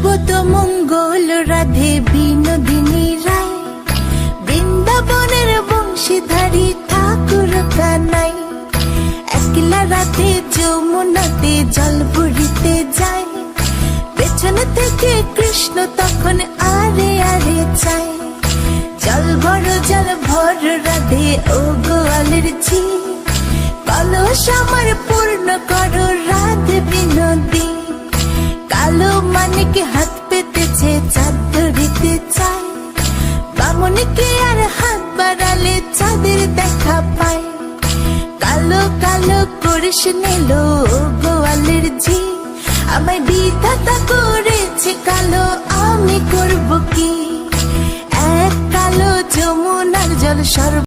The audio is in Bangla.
শুভত মঙ্গল রাধে বিনোদিনী রায়, বৃন্দাবনের বংশীধারী ঠাকুর কানাই। একলা রাধে যমুনাতে জল ভরিতে যায়, পেছন থেকে কৃষ্ণ তখন আরে আরে চায়। জল ভর রাধে ও গোয়ালের ঝি, কলস আমার পূর্ণ করো রাধে বিনোদী। কালো মানিকে হাত পেতেছে চাঁদ ধরিতে চায়, বামনকে আর হাত বাড়ালে চাঁদের দেখা পায়। কালো কালো করিস নিল গোয়ালের ঝি, আমায় বিধাতা করেছে কালো, আমি করব কি? এক কালো যমুনার জল সর্ব